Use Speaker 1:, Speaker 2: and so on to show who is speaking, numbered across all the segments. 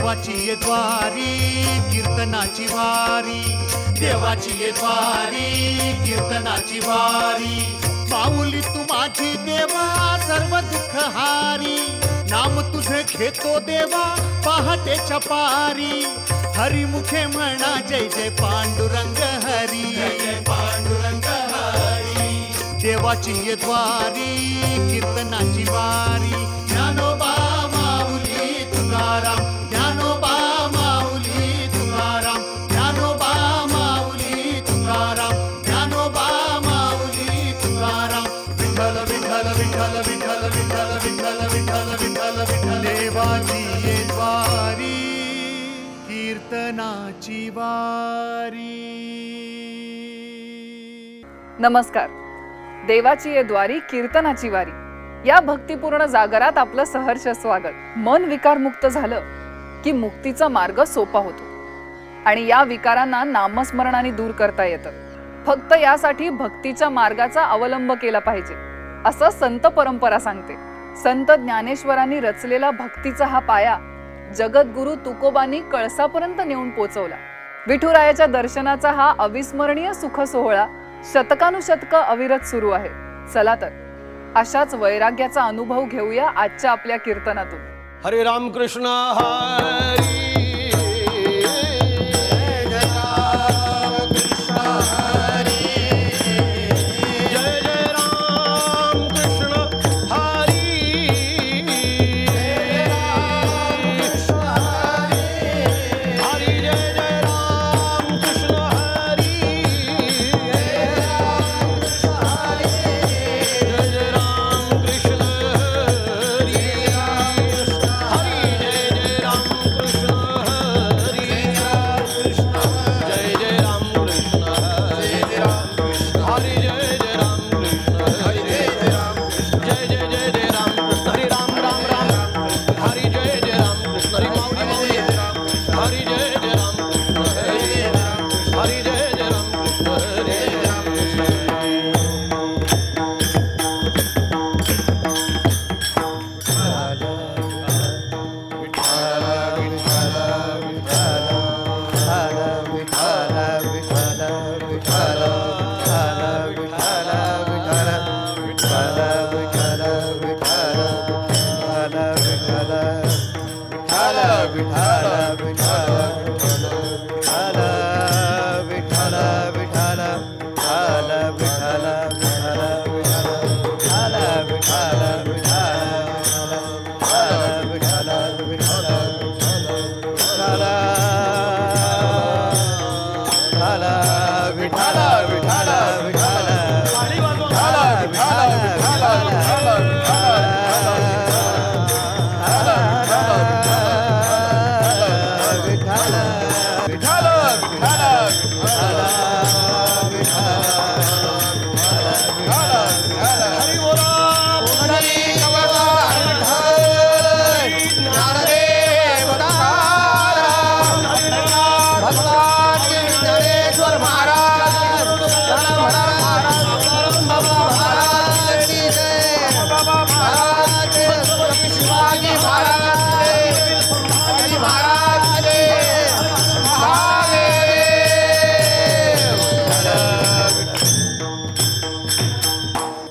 Speaker 1: देवाची ये द्वारी कीर्तनाची वारी, देवाची ये द्वारी कीर्तनाची वारी। माऊली तू माझी देवा सर्व दुःख हारी, नाम तुझे घेतो देवा पहाटेच्या पारी। हरिमुखे म्हणा जय जय पांडुरंग हरी, जय पांडुरंग हरी। देवाची ये द्वारी कीर्तनाची वारी, ज्ञानोबा माऊली तुकाराम, ज्ञानोबा माऊली तुकाराम, ज्ञानोबा माऊली तुकाराम, ज्ञानोबा माऊली तुकाराम। विठ्ठल विठ्ठल विठ्ठल विठ्ठल विठ्ठल विठ्ठल विठ्ठल विठ्ठल विठ्ठल। देवाची ये द्वारी कीर्तनाची वारी।
Speaker 2: नमस्कार। देवाची ये द्वारी कीर्तनाची वारी या भक्तिपूर्ण जागरात आपलं सहर्ष स्वागत। मन विकारमुक्त झालं की मुक्तीचा मार्ग सोपा होतो आणि या विकारांना नामस्मरणाने दूर करता येतं। फक्त यासाठी भक्तीच्या मार्गाचा अवलंब केला पाहिजे असं संत परंपरा सांगते। संत ज्ञानेश्वरांनी रचलेला भक्तीचा हा पाया जगद्गुरु तुकोबांनी कळसापर्यंत नेऊन पोचवला। विठुरायाच्या दर्शनाचा हा अविस्मरणीय सुख सोहळा शतकानुशतक अविरत सुरू आहे। चला तर अशाच वैराग्याचा अनुभव घेऊया आजच्या आपल्या कीर्तनातून।
Speaker 3: हरे राम कृष्ण हरी,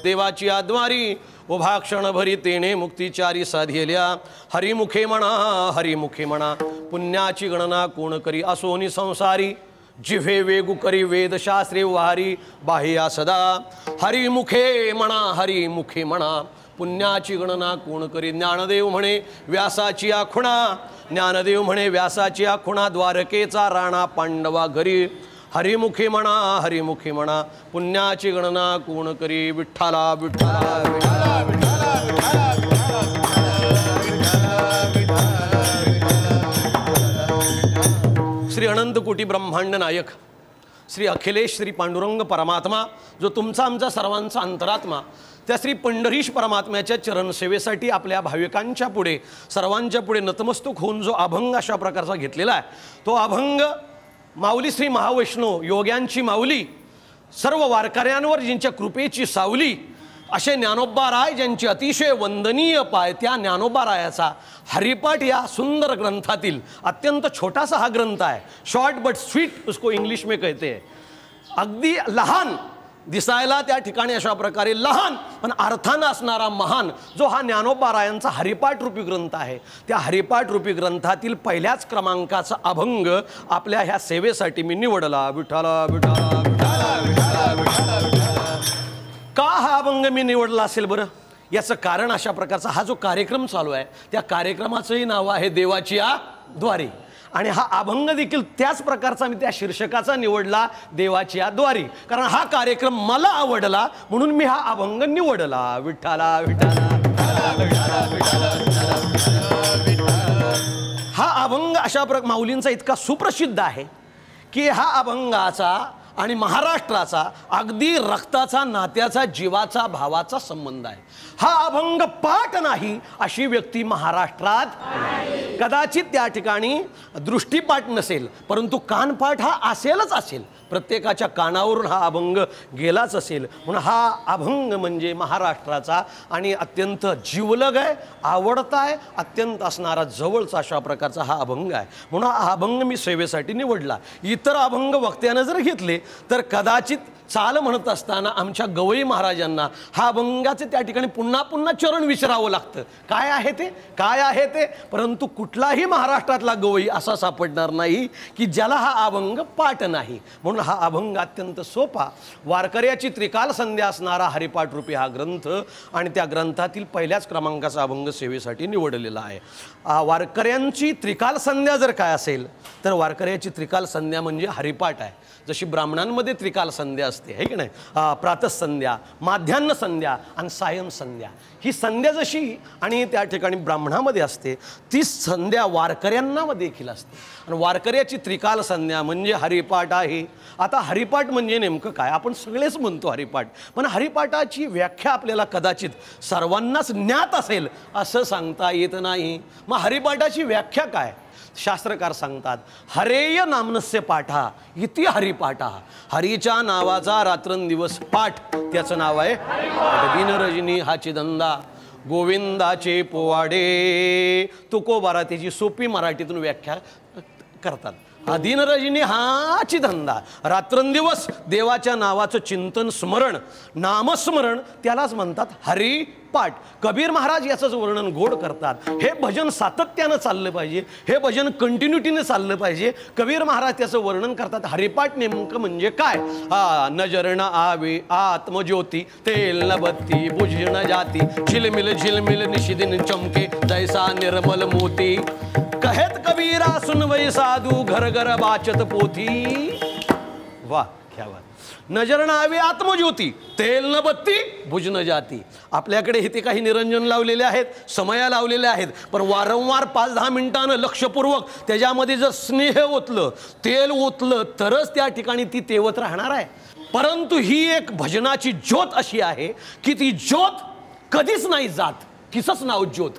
Speaker 3: देवाची आद्वारी उभा क्षणभरी तेने मुक्तिचारी साधिल्या। हरिमुखे म्हणा हरिमुखे म्हणा, पुण्याची गणना कोण करी असोनी संसारी। जिव्हे वेगू करी वेदशास्त्रे वारी बाह्या सदा। हरिमुखे म्हणा पुण्याची गणना कोण करी। ज्ञानदेव म्हणे व्यासाची आखुणा, ज्ञानदेव म्हणे व्यासाची आखुणा। द्वारकेचा राणा पांडवा घरी। हरिमुखे म्हणा पुण्याची गणना कोण करी। विठ्ठला विठ्ठला विठ्ठला विठ्ठला श्री अनंत कोटी ब्रह्मांड नायक श्री अखिलेश श्री पांडुरंग परमात्मा, जो तुमचा आमचा सर्वांचा अंतरात्मा, त्या श्री पंढरीश परमात्म्याच्या चरणसेवेसाठी आपल्या भाविकांच्या पुढे सर्वांच्या पुढे नतमस्तक होऊन जो अभंग अशा प्रकारचा घेतलेला आहे, तो अभंग माऊली श्री महावैष्णव योग्यांची माऊली, सर्व वारकऱ्यांवर जिंच्या कृपेची सावली, असे ज्ञानोबा राय ज्यांची अतिशय वंदनीय पाय, त्या ज्ञानोबा रायाचा हरिपाठ या सुंदर ग्रंथातील अत्यंत छोटासा हा ग्रंथ आहे. शॉर्ट बट स्वीट उसको इंग्लिश में कहते हैं. अगदी लहान दिसायला त्या ठिकाणी अशा प्रकारे लहान पण अर्थानं असणारा महान जो हा ज्ञानोबारायांचा हरिपाठ रूपी ग्रंथ आहे. त्या हरिपाठ रूपी ग्रंथातील पहिल्याच क्रमांकाचा अभंग आपल्या ह्या सेवेसाठी मी निवडला. विठाला विठाला विठाला विठाला विठाला विठाला. का हा अभंग मी निवडला असेल बरं? याचं कारण अशा प्रकारचा हा जो कार्यक्रम चालू आहे त्या कार्यक्रमाचंही नाव आहे देवाच्या द्वारी. आणि हा अभंग देखील त्याच प्रकारचा मी त्या शीर्षकाचा निवडला, देवाच्या द्वारी. कारण हा कार्यक्रम मला आवडला म्हणून मी हा अभंग निवडला. विठ्ठला विठ्ठला विठ्ठला विठ्ठला विठ्ठला. हा अभंग अशा माऊलींचा इतका सुप्रसिद्ध आहे की हा अभंगाचा आणि महाराष्ट्राचा अगदी रक्ताचा, नात्याचा, जीवाचा, भावाचा संबंध आहे. हा अभंग पाठ नाही अशी व्यक्ती महाराष्ट्रात कदाचित त्या ठिकाणी दृष्टीपाठ नसेल परंतु कानपाठ हा असेलच असेल. प्रत्येकाच्या कानावरून हा अभंग गेलाच असेल. म्हणून हा अभंग म्हणजे महाराष्ट्राचा आणि अत्यंत जीवलग आहे, आवडता आहे, अत्यंत असणारा जवळचा अशा प्रकारचा हा अभंग आहे. म्हणून हा अभंग मी सेवेसाठी निवडला. इतर अभंग वक्त्यानं जर घेतले तर कदाचित चाल म्हणत असताना आमच्या गवई महाराजांना हा अभंगाचे त्या ठिकाणी पुन्हा पुन्हा चरण विचारावं लागतं. काय आहे ते, काय आहे ते. परंतु कुठलाही महाराष्ट्रातला गवई असा सापडणार नाही की ज्याला हा अभंग पाठ नाही. म्हणून हा अभंग अत्यंत सोपा, वारकऱ्याची त्रिकाल संध्या असणारा हरिपाठ रूपी हा ग्रंथ आणि त्या ग्रंथातील पहिल्याच क्रमांकाचा अभंग सेवेसाठी निवडलेला आहे. वारकऱ्यांची त्रिकाल संध्या जर काय असेल तर वारकऱ्याची त्रिकाल संध्या म्हणजे हरिपाठ आहे. जशी ब्राह्मणांमध्ये त्रिकाल संध्या असते है की नाही, प्रातःसंध्या, माध्यान्ह संध्या आणि सायं संध्या. ही संध्या जशी आणि त्या ठिकाणी ब्राह्मणामध्ये असते ती संध्या वारकऱ्यांना देखील असते. आणि वारकऱ्याची त्रिकाल संध्या म्हणजे हरिपाठ आहे. आता हरिपाठ म्हणजे नेमकं काय? आपण सगळेच म्हणतो हरिपाठ, पण हरिपाठाची व्याख्या आपल्याला कदाचित सर्वांनाच ज्ञात असेल असं सांगता येत नाही. मग हरिपाठाची व्याख्या काय? शास्त्रकार सांगतात, हरेय नामनस्य पाठा इति हरिपाठा. हरीच्या नावाचा रात्रंदिवस पाठ त्याचं नाव आहे दिन रजनी हाची धंदा गोविंदाचे पोवाडे. तुकोबारा त्याची सोपी मराठीतून व्याख्या करतात. दिन रजनी हाची धंदा, रात्रंदिवस देवाच्या नावाचं चिंतन, स्मरण, नामस्मरण त्यालाच म्हणतात हरिपाठ. कबीर महाराज याचंच वर्णन गोड करतात. हे भजन सातत्यानं चाललं पाहिजे, हे भजन कंटिन्युटीने चाललं पाहिजे. कबीर महाराज त्याचं वर्णन करतात. हरिपाठ नेमकं म्हणजे काय? नजर न आवे आत्मज्योती, तेल न बत्ती बुझ न जाती, झिलमिल झिलमिल निशिदिन चमके जैसा निर्मल मोती, कहेत कबीरा सुनवई साधू घर घर बाचत पोथी. वाह क्या बात. नजर न आवे आत्मज्योती, तेल न बत्ती बुझ न जाती. आपल्याकडे इथे काही निरंजन लावलेले आहेत, समया लावलेल्या आहेत, पण वारंवार 5-10 मिनिटांनं लक्षपूर्वक त्याच्यामध्ये जर स्नेह ओतलं, तेल ओतलं तरच त्या ठिकाणी ती तेवत राहणार आहे. परंतु ही एक भजनाची ज्योत अशी आहे की ती ज्योत कधीच नाही जात. तिचंच नाव ज्योत.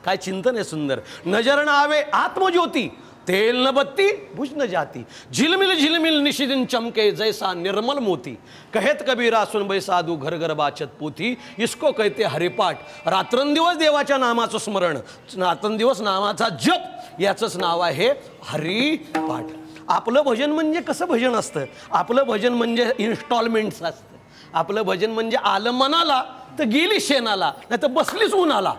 Speaker 3: काय चिंतन आहे सुंदर. नजर न आवे आत्मज्योती, तेल न बत्ती बुझ न जाती, झिलमिल झिलमिल निशिदिन चमके जैसा निर्मल मोती, कहेत कबीरा सुनबै साधू घर घर बाचत पोथी. इसको कहते हरिपाठ. रात्रंदिवस देवाच्या नामाचं स्मरण, रात्रंदिवस नामाचा जप, याचंच नाव आहे हरिपाठ. आपलं भजन म्हणजे कसं भजन असतं? आपलं भजन म्हणजे इन्स्टॉलमेंट्स असतं. आपलं भजन म्हणजे आलं मनाला तर गेली शेणाला, नाही तर बसलीच उन्हाला.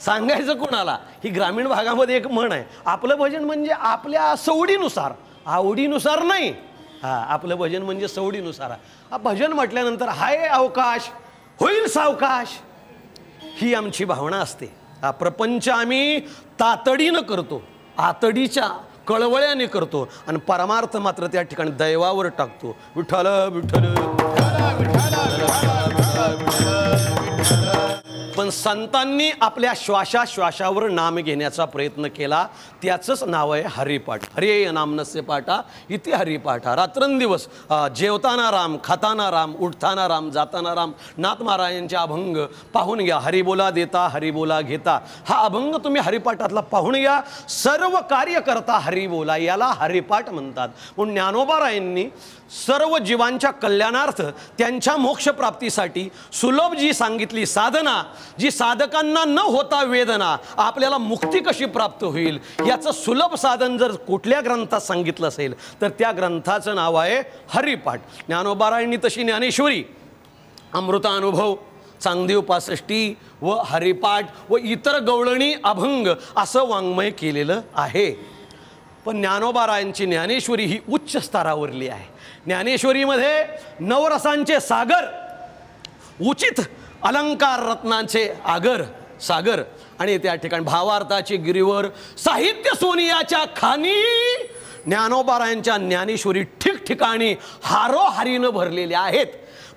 Speaker 3: सांगायचं कोणाला? ही ग्रामीण भागामध्ये एक म्हण आहे, आपलं भजन म्हणजे आपल्या सवडीनुसार, आवडीनुसार नाही. आपलं भजन म्हणजे सवडीनुसार. भजन म्हटल्यानंतर हाय अवकाश होईल सावकाश, ही आमची भावना असते. प्रपंच आम्ही तातडीनं करतो, आतडीच्या कळवळ्याने करतो आणि परमार्थ मात्र त्या ठिकाणी दैवावर टाकतो. विठ्ठल विठ्ठल. पण संतांनी आपल्या श्वासाश्वासावर नाम घेण्याचा प्रयत्न केला, त्याचंच नाव आहे हरिपाठ. हरे नामनस्य पाठा इथे हरिपाठा. रात्रंदिवस जेवताना राम, खाताना राम, उठताना राम, जाताना राम. नाथ महाराजांचे अभंग पाहून घ्या. हरिबोला देता हरिबोला घेता, हा अभंग तुम्ही हरिपाठातला पाहून घ्या. सर्व कार्य करता हरिबोला, याला हरिपाठ म्हणतात. म्हणून ज्ञानोबारायांनी सर्व जीवांच्या कल्याणार्थ त्यांच्या मोक्षप्राप्तीसाठी सुलभ जी सांगितली साधना, जी साधकांना न होता वेदना, आपल्याला मुक्ती कशी प्राप्त होईल याचं सुलभ साधन जर कुठल्या ग्रंथात सांगितलं असेल तर त्या ग्रंथाचं नाव आहे हरिपाठ. ज्ञानोबारायांनी तशी ज्ञानेश्वरी, अमृतानुभव, चांगदेव 65 व हरिपाठ व इतर गवळणी अभंग असं वाङ्मय केलेलं आहे. पण ज्ञानोबारायांची ज्ञानेश्वरी ही उच्च स्तरावरली आहे. ज्ञानेश्वरीमध्ये नवरसांचे सागर, उचित अलंकार रत्नांचे सागर आणि त्या ठिकाणी भावार्थाचे गिरीवर, साहित्य सोनियाच्या खाणी ज्ञानोबारायांच्या ज्ञानेश्वरी ठिकठिकाणी हारोहारीनं भरलेल्या आहेत.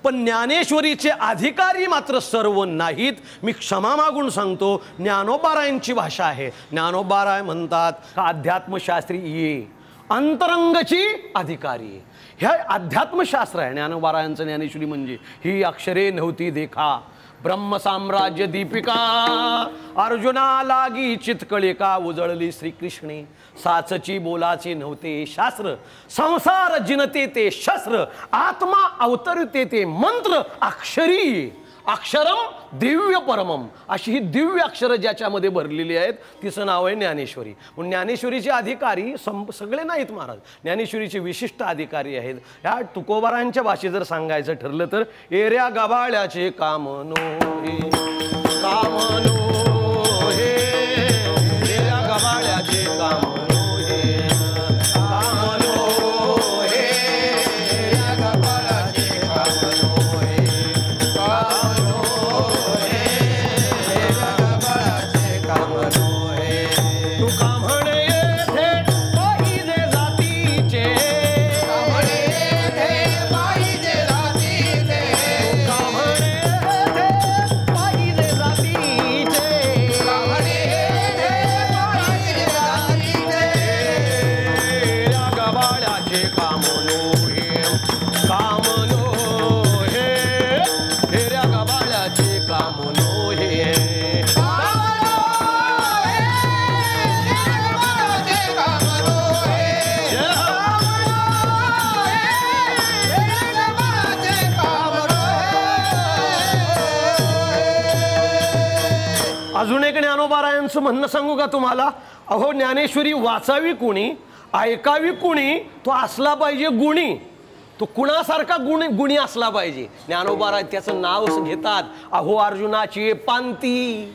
Speaker 3: पण ज्ञानेश्वरीचे अधिकारी मात्र सर्व नाहीत. मी क्षमा मागून सांगतो, ज्ञानोबारायांची भाषा आहे. ज्ञानोबाराय म्हणतात का अध्यात्मशास्त्री ये अंतरंगची अधिकारी. हे अध्यात्मशास्त्र आहे ज्ञानोबारायांचं. ज्ञानेश्वरी म्हणजे ही अक्षरे नव्हती देखा, ब्रह्म साम्राज्य दीपिका, अर्जुना लागी चितकळिका, उजळली श्रीकृष्णे, साचची बोलाचे नव्हते शास्त्र, संसार जिनते ते शस्त्र, आत्मा अवतरते ते मंत्र अक्षरी, अक्षरम दिव्य परमम, अशी ही दिव्य अक्षरं ज्याच्यामध्ये भरलेली आहेत तिचं नाव आहे ज्ञानेश्वरी. म्हणून ज्ञानेश्वरीचे अधिकारी सगळे नाहीत महाराज, ज्ञानेश्वरीचे विशिष्ट अधिकारी आहेत. ह्या तुकोबारांच्या भाषेत जर सांगायचं ठरलं तर एऱ्या गबाळ्याचे कामनो हे, कामनो हे, एऱ्या गबाळ्याचे कामनो हे, कामनो हे, एऱ्या गबाळ्याचे कामनो हे, अजून एक ज्ञानोबारायांचं म्हणणं सांगू का तुम्हाला? अहो, ज्ञानेश्वरी वाचावी कुणी, ऐकावी कुणी, तो असला पाहिजे गुणी. तो कुणासारखा गुणी असला पाहिजे. ज्ञानोबाराय त्याचं नाव घेतात. अहो अर्जुनाची पांती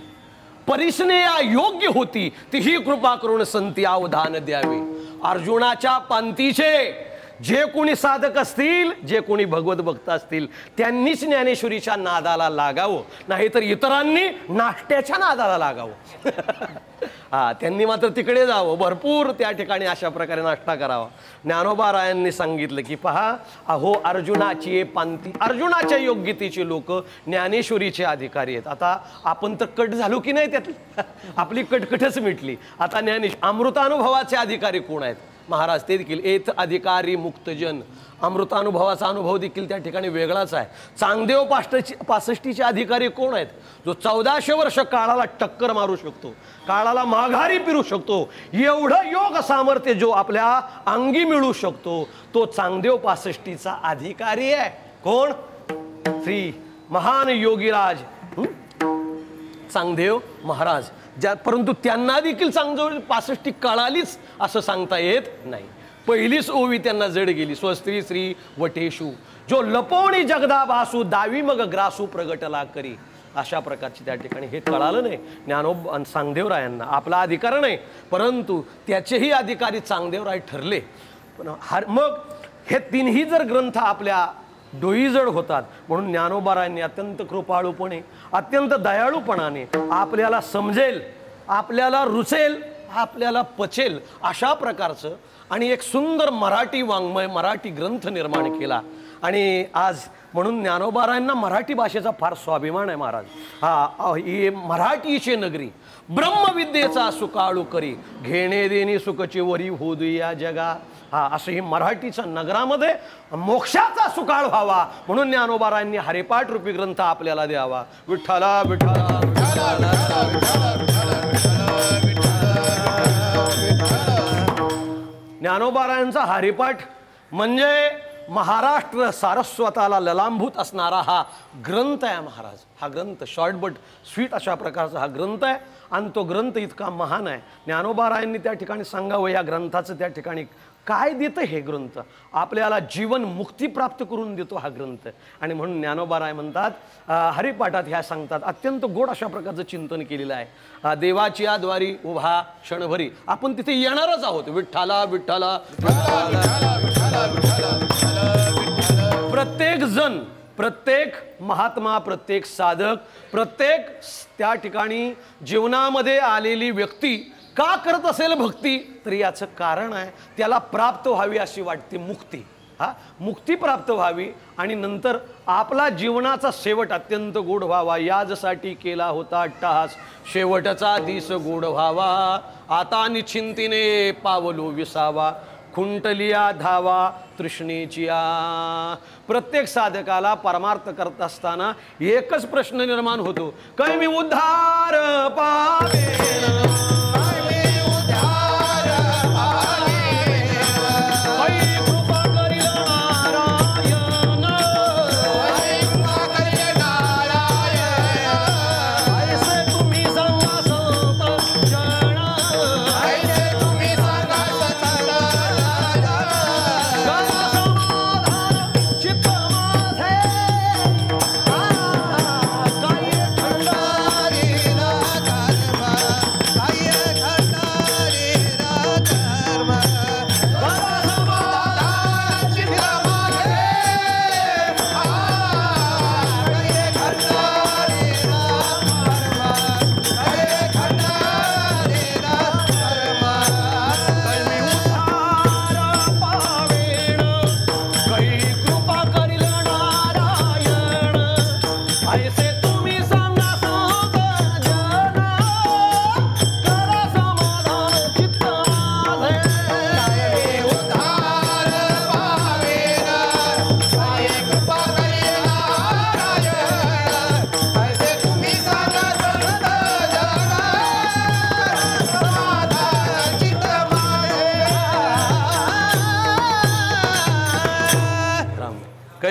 Speaker 3: परिस्नेया योग्य होती, तीही कृपा करून संती अवधान द्यावे. अर्जुनाच्या पंथीचे जे कोणी साधक असतील, जे कोणी भगवत भक्त असतील त्यांनीच ज्ञानेश्वरीच्या नादाला लागावं, नाहीतर इतरांनी नाष्ट्याच्या नादाला लागावं. त्यांनी मात्र तिकडे जावं, भरपूर त्या ठिकाणी अशा प्रकारे नाश्ता करावा. ज्ञानोबारायांनी सांगितलं की पहा, अहो अर्जुनाची पंथी, अर्जुनाच्या योग्यतेचे लोक ज्ञानेश्वरीचे अधिकारी आहेत. आता आपण तर कट झालो की नाही, त्यात आपली कटकटच मिटली. आता अमृतानुभवाचे अधिकारी कोण आहेत महाराज? ते देखील एत अधिकारी मुक्तजन. अमृतानुभवाचा अनुभव देखील त्या ठिकाणी वेगळाच आहे. चांगदेव 65चे अधिकारी कोण आहेत? जो 1400 वर्ष काळाला टक्कर मारू शकतो, काळाला माघारी फिरू शकतो, एवढं योग सामर्थ्य जो आपल्या अंगी मिळू शकतो, तो चांगदेव 65चा अधिकारी आहे. कोण? श्री महान योगीराज चांगदेव महाराज. परंतु त्यांना देखील चांगदेव 65 कळालीच असं सांगता येत नाही. पहिलीच ओवी त्यांना जड गेली. स्वस्त्री श्री वटेशू, जो लपवणी जगदा भासू, दावी मग ग्रासू प्रगटला करी. अशा प्रकारची त्या ठिकाणी हे कळालं नाही चांगदेवरायांना. आपला अधिकार नाही, परंतु त्याचेही अधिकारी चांगदेवराय ठरले. पण मग हे तीनही जर ग्रंथ आपल्या डोईजड होतात, म्हणून ज्ञानोबारायांनी अत्यंत कृपाळूपणे, अत्यंत दयाळूपणाने आपल्याला समजेल, आपल्याला रुचेल, आपल्याला पचेल अशा प्रकारचं आणि एक सुंदर मराठी वाङ्मय, मराठी ग्रंथ निर्माण केला. आणि आज म्हणून ज्ञानोबारायांना मराठी भाषेचा फार स्वाभिमान आहे महाराज. ही मराठीची नगरी ब्रह्मविद्येचा सुकाळू करी, घेणे देणे सुखची वरी होऊ या जगा. असं ही मराठीच्या नगरामध्ये मोक्षाचा सुकाळ व्हावा म्हणून ज्ञानोबारायांनी हरिपाठ रूपी ग्रंथ आपल्याला द्यावा. विठ्ठला विठ्ठला ज्ञानोबारायांचा हरिपाठ म्हणजे महाराष्ट्र सारस्वताला ललांभूत असणारा हा ग्रंथ आहे महाराज. हा ग्रंथ शॉर्ट बट स्वीट अशा प्रकारचा हा ग्रंथ आहे आणि तो ग्रंथ इतका महान आहे. ज्ञानोबारायांनी त्या ठिकाणी सांगावं या ग्रंथाचं त्या ठिकाणी काय देतं. हे ग्रंथ आपल्याला जीवन मुक्ती प्राप्त करून देतो हा ग्रंथ. आणि म्हणून ज्ञानोबाराय म्हणतात हरिपाठात ह्या सांगतात अत्यंत गोड अशा प्रकारचं चिंतन केलेलं आहे. देवाची या द्वारी उभा क्षणभरी. आपण तिथे येणारच आहोत. विठ्ठला विठ्ठला प्रत्येक जण, प्रत्येक महात्मा, प्रत्येक साधक, प्रत्येक त्या ठिकाणी जीवनामध्ये आलेली व्यक्ती का करत असेल भक्ती, तर याचं कारण आहे त्याला प्राप्त व्हावी अशी वाटते मुक्ती. मुक्ती प्राप्त व्हावी आणि नंतर आपला जीवनाचा शेवट अत्यंत गोड व्हावा. याजसाठी केला होता अट्टहास, शेवटचा दिस गोड व्हावा. आता निश्चिंतीने पावलो विसावा, खुंटलिया धावा तृष्णेचिया. प्रत्येक साधकाला परमार्थ करत असताना एकच प्रश्न निर्माण होतो, काय मी उद्धार पावेन,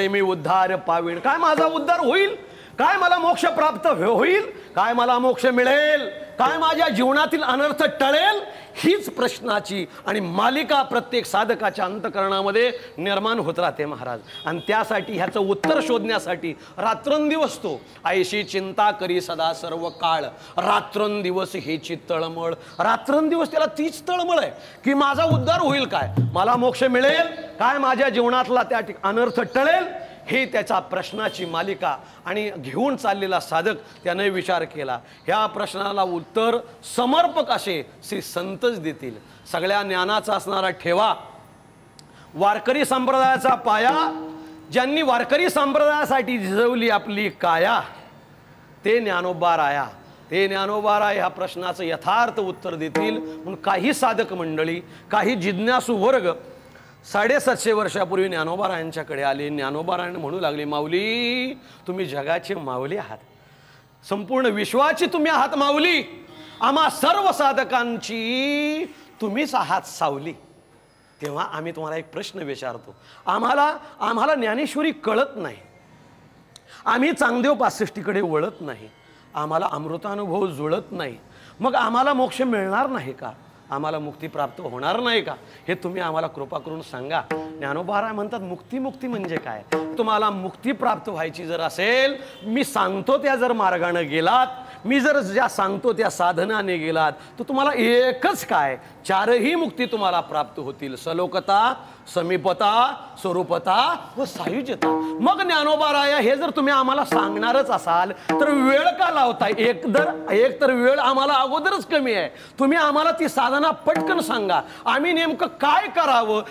Speaker 3: मी उद्धार पावीण. काय माझा उद्धार होईल, काय मला मोक्ष प्राप्त होईल, काय मला मोक्ष मिळेल, काय माझ्या जीवनातील अनर्थ टळेल, हीच प्रश्नाची आणि मालिका प्रत्येक साधकाच्या अंतःकरणामध्ये निर्माण होत राहते महाराज. आणि त्यासाठी ह्याचं उत्तर शोधण्यासाठी रात्रंदिवस तो ऐशी चिंता करी सदा सर्व काळ. रात्रंदिवस हेची तळमळ, रात्रंदिवस त्याला तीच तळमळ आहे की माझा उद्धार होईल काय, मला मोक्ष मिळेल काय, माझ्या जीवनातला त्या अनर्थ टळेल, हे त्याचा प्रश्नाची मालिका. आणि घेऊन चाललेला साधक त्याने विचार केला. ह्या प्रश्नाला उत्तर समर्पक असे श्री संतच देतील. सगळ्या ज्ञानाचा असणारा ठेवा, वारकरी संप्रदायाचा पाया, ज्यांनी वारकरी संप्रदायासाठी झिजवली आपली काया, ते ज्ञानोबा राया. ते ज्ञानोबा राय ह्या प्रश्नाचं यथार्थ उत्तर देतील. म्हणून काही साधक मंडळी, काही जिज्ञासू वर्ग 750 वर्षापूर्वी ज्ञानोबारायांच्याकडे आले. ज्ञानोबारायांना म्हणू लागले, माऊली तुम्ही जगाचे माऊली आहात, संपूर्ण विश्वाची तुम्ही आहात माऊली, आम्हा सर्व साधकांची तुम्हीच आहात सावली. तेव्हा आम्ही तुम्हाला एक प्रश्न विचारतो. आम्हाला ज्ञानेश्वरी कळत नाही, आम्ही चांगदेव पासष्टीकडे वळत नाही, आम्हाला अमृतानुभव जुळत नाही, मग आम्हाला मोक्ष मिळणार नाही का, आम्हाला मुक्ती प्राप्त होणार नाही का, हे तुम्ही आम्हाला कृपा करून सांगा. ज्ञानोबा म्हणतात, मुक्ती मुक्ती म्हणजे काय, तुम्हाला मुक्ती प्राप्त व्हायची जर असेल, मी सांगतो त्या जर मार्गाने गेलात, मी जर ज्या सांगतो त्या साधनाने गेलात, तर तुम्हाला एकच काय, चारही मुक्ती तुम्हाला प्राप्त होतील. सलोकता, समीपता, स्वरूपता व सायुज्यता. मग ज्ञानोबा राया हे जर तुम्ही आम्हाला सांगणारच असाल तर वेळ का लावताय, एक तर वेळ आम्हाला अगोदरच कमी आहे, तुम्ही आम्हाला ती साधना पटकन सांगा, आम्ही नेमकं काय करावं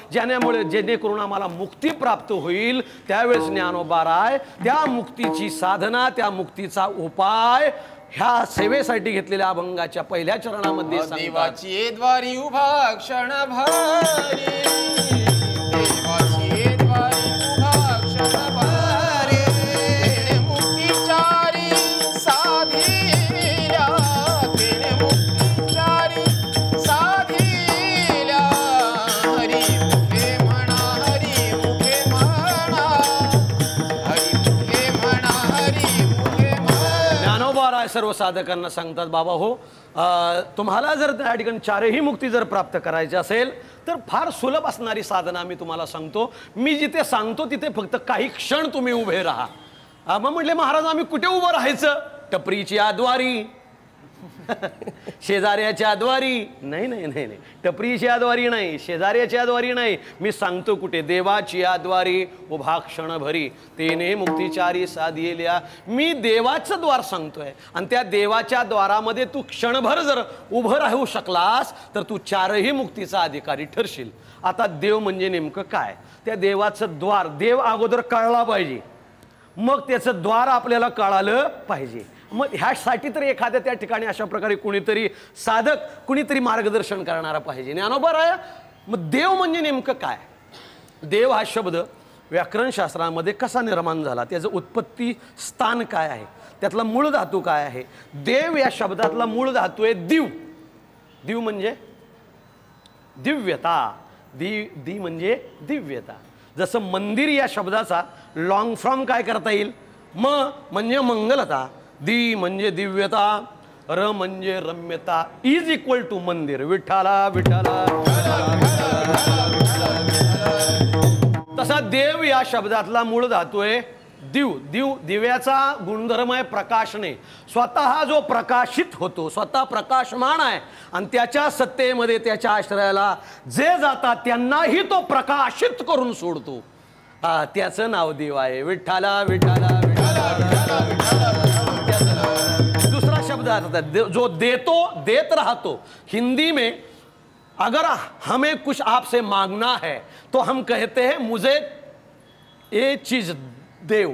Speaker 3: जेणेकरून आम्हाला मुक्ती प्राप्त होईल. त्यावेळेस ज्ञानोबा राय त्या मुक्तीची साधना, त्या मुक्तीचा उपाय ह्या सेवेसाठी घेतलेल्या अभंगाच्या पहिल्या चरणामध्ये
Speaker 4: देवाची द्वारी उभा क्षणभरी, देवाची द्वारी उभा क्षणभरी, मुक्तीचारी साधिल्या, तेने मुक्तीचारी साधिल्या. हरी मुखे म्हणा, हरी मुखे म्हणा,
Speaker 3: काय सर्व साधकांना सांगतात बाबा हो, तुम्हाला जर त्या ठिकाणी चारही मुक्ती जर प्राप्त करायची असेल तर फार सुलभ असणारी साधना मी तुम्हाला सांगतो. मी जिथे सांगतो तिथे फक्त काही क्षण तुम्ही उभे राहा. मग म्हटले महाराज आम्ही कुठे उभं राहायचं? टपरीची आद्वारी, शेजाऱ्याच्या द्वारी. नाही नाही नाही नाही, टपरीची आद्वारी नाही, शेजाऱ्याच्या द्वारी नाही. मी सांगतो कुठे? देवाची आद्वारी उभा क्षणभरी तेने मुक्तिचारी साधियल्या. मी देवाचं द्वार सांगतोय आणि त्या देवाच्या द्वारामध्ये तू क्षणभर जर उभं राहू शकलास तर तू चारही मुक्तीचा अधिकारी ठरशील. आता देव म्हणजे नेमकं काय? त्या देवाचं द्वार देव अगोदर कळला पाहिजे, मग त्याचं द्वार आपल्याला कळालं पाहिजे. मग ह्यासाठी तर एखाद्या त्या ठिकाणी अशा प्रकारे कुणीतरी साधक, कुणीतरी मार्गदर्शन करणारा पाहिजे. ज्ञानोबा राया, मग देव म्हणजे नेमकं काय? देव हा शब्द व्याकरणशास्त्रामध्ये कसा निर्माण झाला, त्याचं उत्पत्ती स्थान काय आहे, त्यातला मूळ धातू काय आहे? देव या शब्दातला मूळ धातू आहे दिव. दिव म्हणजे दिव्यता, दी म्हणजे दिव्यता. जसं मंदिर या शब्दाचा लॉंग फ्रॉम काय करता येईल? म म्हणजे मंगलता, दी म्हणजे दिव्यता, र म्हणजे रम्यता, इज इक्वल टू मंदिर. विठ्ठला विठ्ठला. तसा देव या शब्दातला मूळ धातू आहे दिव. दिव्याचा गुणधर्म आहे प्रकाशने. स्वतः जो प्रकाशित होतो, स्वतः प्रकाशमान आहे आणि त्याच्या सत्तेमध्ये त्याच्या आश्रयाला जे जातात त्यांनाही तो प्रकाशित करून सोडतो. त्याचं नाव देव आहे. विठ्ठला विठ्ठला विठ्ठला. दूसरा शब्द आता जो देतो, देत राहतो. हिंदी में अगर हमें कुछ आपसे मांगना है तो हम कहते हैं मुझे ये चीज देव,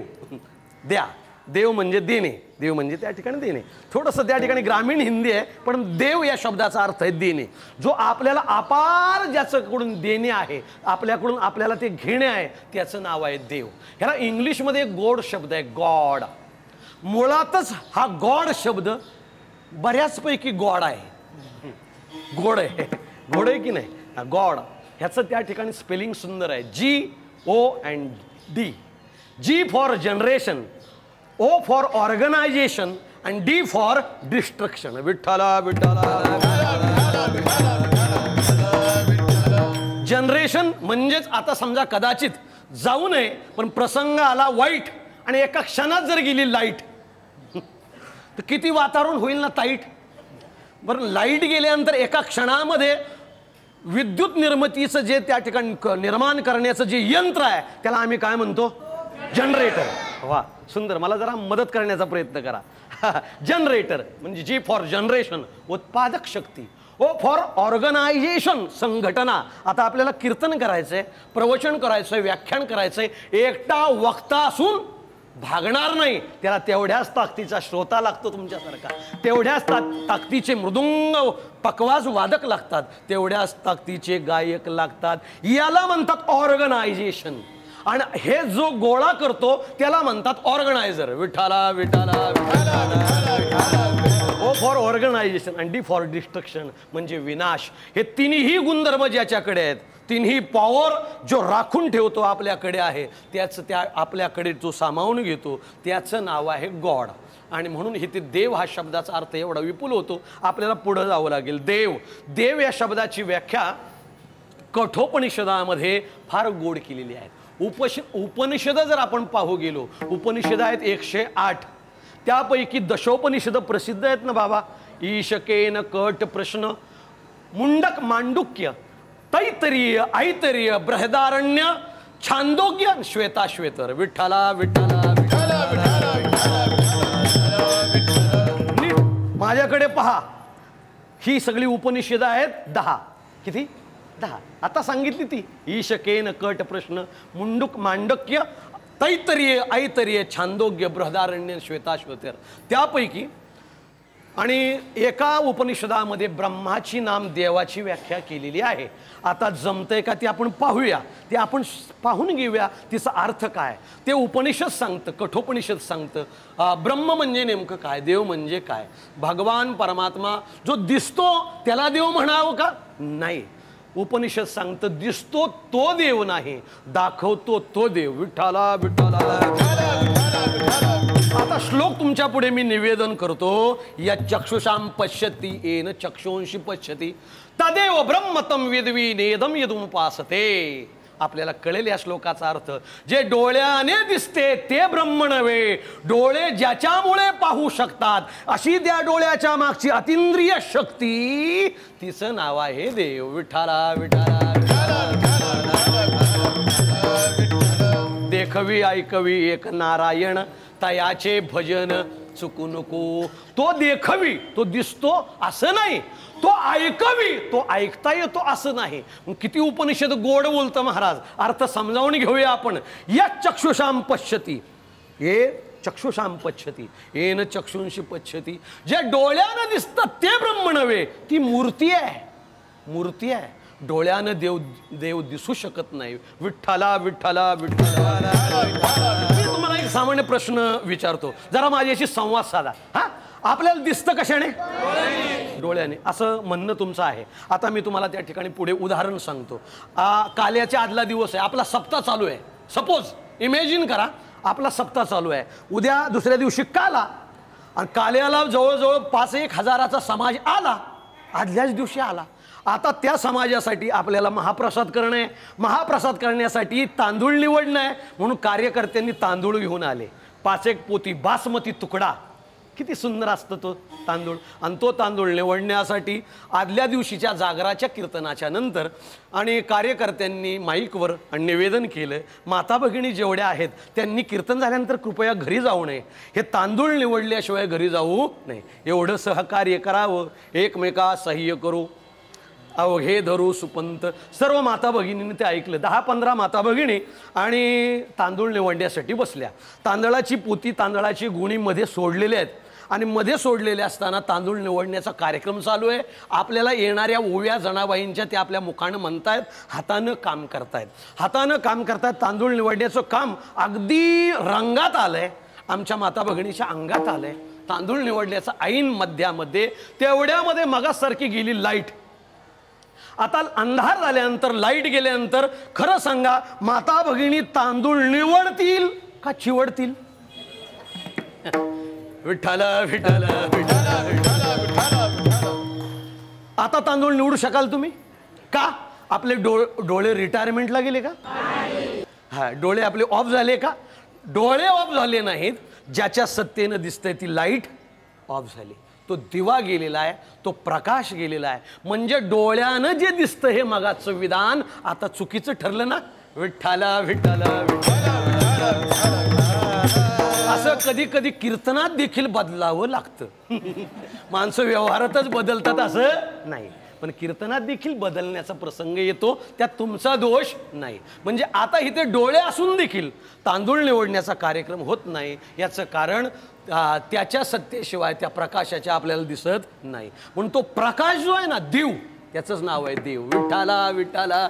Speaker 3: द्या. देव म्हणजे देणे, देव म्हणजे त्या ठिकाणी देणे. थोडंसं त्या ठिकाणी ग्रामीण हिंदी आहे, पण देव या शब्दाचा अर्थ आहे देणे. जो आपल्याला अपार ज्याच्याकडून देणे आहे, आपल्याकडून आपल्याला ते घेणे आहे, त्याचं नाव आहे देव. ह्याला इंग्लिशमध्ये एक गोड शब्द आहे गॉड. मुळातच हा गॉड शब्द बऱ्याचपैकी गॉड आहे, गोड आहे, गोड आहे की नाही? गॉड ह्याचं त्या ठिकाणी स्पेलिंग सुंदर आहे, GOD. G for generation, O for organisation आणि D फॉर डिस्ट्रक्शन. विठ्ठला विठ्ठला. जनरेशन म्हणजेच आता समजा कदाचित जाऊ नये पण प्रसंग आला वाईट आणि एका क्षणात जर गेली लाईट तर किती वातावरण होईल ना ताईट. बरं, लाईट गेल्यानंतर एका क्षणामध्ये विद्युत निर्मितीचं जे त्या ठिकाणी निर्माण करण्याचं जे यंत्र आहे त्याला आम्ही काय म्हणतो? जनरेटर. वा, सुंदर. मला जरा मदत करण्याचा प्रयत्न करा. जनरेटर म्हणजे जी फॉर जनरेशन, उत्पादक शक्ती. ओ फॉर ऑर्गनायझेशन, संघटना. आता आपल्याला कीर्तन करायचंय, प्रवचन करायचंय, व्याख्यान करायचंय. एकटा वक्ता असून भागणार नाही, त्याला तेवढ्याच ताकदीचा श्रोता लागतो तुमच्यासारखा, तेवढ्याच ताकदीचे मृदुंग पकवाज वादक लागतात, तेवढ्याच ताकदीचे गायक लागतात. याला म्हणतात ऑर्गनायझेशन. आणि हे जो गोळा करतो त्याला म्हणतात ऑर्गनायझर. विठ्ठला विठ्ठला. ओ फॉर ऑर्गनायझेशन आणि डी फॉर डिस्ट्रक्शन म्हणजे विनाश. हे तिन्ही गुणधर्म ज्याच्याकडे आहेत, तिन्ही पॉवर जो राखून ठेवतो आपल्याकडे आहे, त्याचं त्या आपल्याकडे जो सामावून घेतो त्याचं नाव आहे गॉड. आणि म्हणून हे ते देव हा शब्दाचा अर्थ एवढा विपुल होतो. आपल्याला पुढे जावं लागेल. देव, देव या शब्दाची व्याख्या कठोपनिषदामध्ये फार गोड केलेली आहे. उपनिषद जर आपण पाहू गेलो, उपनिषद आहेत 108. त्यापैकी दशोपनिषद प्रसिद्ध आहेत ना बाबा. ईशकेन कट प्रश्न, मुंडक मांडुक्य, तैतरीय, ऐतरीय, बृहदारण्य, छांदोग्य, श्वेताश्वेतर. विठ्ठला विठ्ठला. नीट माझ्याकडे पहा, ही सगळी उपनिषद आहेत 10. किती? 10. आता सांगितली ती. ईशकेन कट प्रश्न, मुंडुक मांडक्य, तैतरीय, ऐतरीय, छांदोग्य, बृहदारण्य, श्वेताश्वेतर. त्यापैकी आणि एका उपनिषदामध्ये ब्रह्माची नाम देवाची व्याख्या केलेली आहे. आता जमतंय का ते आपण पाहूया, ते आपण पाहून घेऊया तिचा अर्थ काय. ते उपनिषद सांगतं, कठोपनिषद सांगतं ब्रह्म म्हणजे नेमकं काय, देव म्हणजे काय. भगवान परमात्मा जो दिसतो त्याला देव म्हणावं का? नाही. उपनिषद सांगतं दिसतो तो देव नाही, दाखवतो तो देव. विठ्ठला विठ्ठला. आता श्लोक तुमच्या पुढे मी निवेदन करतो, या चक्षुषाम पश्यती येन चक्षुंशी पश्यती तदेव ब्रह्मतम विद्वी नेदम यदुमुपासते. आपल्याला कळेल या श्लोकाचा अर्थ. जे डोळ्याने दिसते ते ब्रह्म नव्हे, डोळे ज्याच्यामुळे पाहू शकतात अशी त्या डोळ्याच्या मागची अतिंद्रिय शक्ती, तिचं नाव आहे देव. विठ्ठला विठ्ठला देखवी ऐकवी एक नारायण, तयाचे भजन चुकू नको. तो देखवी, तो दिसतो असं नाही, तो ऐकवी, तो ऐकता येतो असं नाही. किती उपनिषद गोड बोलतं महाराज. अर्थ समजावून घेऊया आपण. या चक्षुषाम पश्यती, हे चक्षुषाम पश्यती येन चक्षुंशी पश्यती. जे डोळ्यानं दिसतं ते ब्रह्म नव्हे, ती मूर्ती आहे. मूर्ती आहे. डोळ्यानं देव दिसू शकत नाही. विठ्ठला विठ्ठला विठ्ठला. मी तुम्हाला एक सामान्य प्रश्न विचारतो, जरा माझ्याशी संवाद साधा. हा, आपल्याला दिसतं कशाने? डोळ्याने, असं म्हणणं तुमचं आहे. आता मी तुम्हाला त्या ठिकाणी पुढे उदाहरण सांगतो. काल्याच्या आदला दिवस आहे, आपला सप्ताह चालू आहे. सपोज इमॅजिन करा, आपला सप्ताह चालू आहे. उद्या दुसऱ्या दिवशी काला, आणि काल्याला जवळजवळ 5-1 हजाराचा समाज आला, आदल्याच दिवशी आला. आता त्या समाजासाठी आपल्याला महाप्रसाद करणं आहे. महाप्रसाद करण्यासाठी तांदूळ निवडणं आहे. म्हणून कार्यकर्त्यांनी तांदूळ घेऊन आले. 5-1 पोती बासमती तुकडा. किती सुंदर असतं तो तांदूळ. आणि तो तांदूळ निवडण्यासाठी आदल्या दिवशीच्या जागराच्या कीर्तनाच्या नंतर आणि कार्यकर्त्यांनी माईकवर निवेदन केलं, माता भगिनी जेवढ्या आहेत त्यांनी कीर्तन झाल्यानंतर कृपया घरी जाऊ नये, हे तांदूळ निवडल्याशिवाय घरी जाऊ नये, एवढं सहकार्य करावं, एकमेका सह्य करू, अवघे धरू सुपंत. सर्व माता भगिनींनी ते ऐकलं. 10-15 माता भगिनी आणि तांदूळ निवडण्यासाठी बसल्या. तांदळाची पोती, तांदळाची गुणी मध्ये सोडलेले आहेत, आणि मध्ये सोडलेले असताना तांदूळ निवडण्याचा कार्यक्रम चालू आहे. आपल्याला येणाऱ्या ओव्या जनाबाईंच्या त्या आपल्या मुखानं म्हणतायत, हातानं काम करतायत. हातानं काम करतायत. तांदूळ निवडण्याचं काम अगदी रंगात आलंय, आमच्या माता भगिनीच्या अंगात आलंय. तांदूळ निवडण्याचं ऐन मध्यामध्ये, तेवढ्यामध्ये मगासारखी गेली लाईट. आता अंधार झाल्यानंतर, लाईट गेल्यानंतर खरं सांगा, माता भगिनी तांदूळ निवडतील का चिवडतील? विठ्ठला विठ्ठला विठ्ठला विठ्ठला. आता तांदूळ निवडू शकाल तुम्ही का? आपले डोळे रिटायरमेंटला गेले का? हा, डोळे आपले ऑफ झाले का? डोळे ऑफ झाले नाहीत, ज्याच्या सत्तेनं दिसतंय ती लाईट ऑफ झाली. तो दिवा गेलेला आहे, तो प्रकाश गेलेला आहे. म्हणजे डोळ्यानं जे दिसतं हे मगाचं विधान आता चुकीचं ठरलं ना. विठ्ठला विठ्ठला विठ्ठला. असं कधी कधी कीर्तनात देखील बदलावं लागतं. माणसं व्यवहारातच बदलतात असं नाही, पण कीर्तनात देखील बदलण्याचा प्रसंग येतो, त्यात तुमचा दोष नाही. म्हणजे आता इथे डोळे असून देखील तांदूळ निवडण्याचा कार्यक्रम होत नाही. याचं कारण त्याच्या सत्तेशिवाय त्या प्रकाशाच्या आपल्याला दिसत नाही. म्हणून तो प्रकाश जो आहे ना, देव, त्याचंच नाव आहे देव. विठ्ठला विठ्ठला.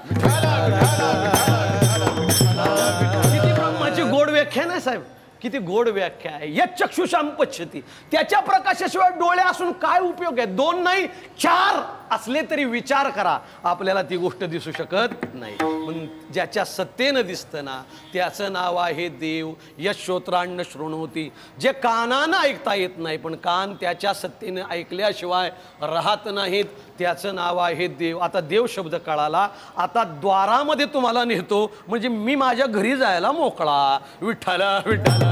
Speaker 3: किती ब्रह्माची गोड व्याख्या नाही साहेब, किती गोड व्याख्या आहे. या चक्षुषाम पश्यती, त्याच्या प्रकाशाशिवाय डोळे असून काय उपयोग आहे? 2 नाही 4 असले तरी विचार करा, आपल्याला ती गोष्ट दिसू शकत नाही. पण ज्याच्या सत्तेनं दिसतं ना, त्याचं नाव आहे देव. यश्रोत्रान्न शृणोती. जे कानानं ऐकता येत नाही, पण कान त्याच्या सत्तेनं ऐकल्याशिवाय राहत नाहीत, त्याचं नाव आहे देव. आता देव शब्द कळाला. आता द्वारामध्ये तुम्हाला नेतो, म्हणजे मी माझ्या घरी जायला मोकळा. विठ्ठला विठ्ठला.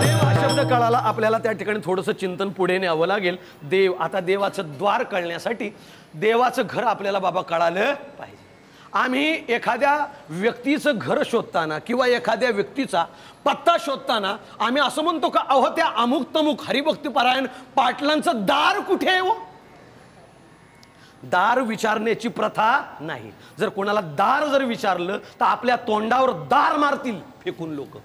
Speaker 3: देव हा शब्द कळाला. आपल्याला त्या ठिकाणी थोडंसं चिंतन पुढे न्यावं लागेल. देव, आता देवाचं द्वार कळण्यासाठी देवाचं घर आपल्याला बाबा कळालं पाहिजे. आम्ही एखाद्या व्यक्तीचं घर शोधताना किंवा एखाद्या व्यक्तीचा पत्ता शोधताना आम्ही असं म्हणतो का, अहो त्या अमुक तमुक हरिभक्तीपरायण पाटलांचं दार कुठे आहे? दार विचारण्याची प्रथा नाही. जर कोणाला दार जर विचारलं तर आपल्या तोंडावर दार मारतील फेकून लोक.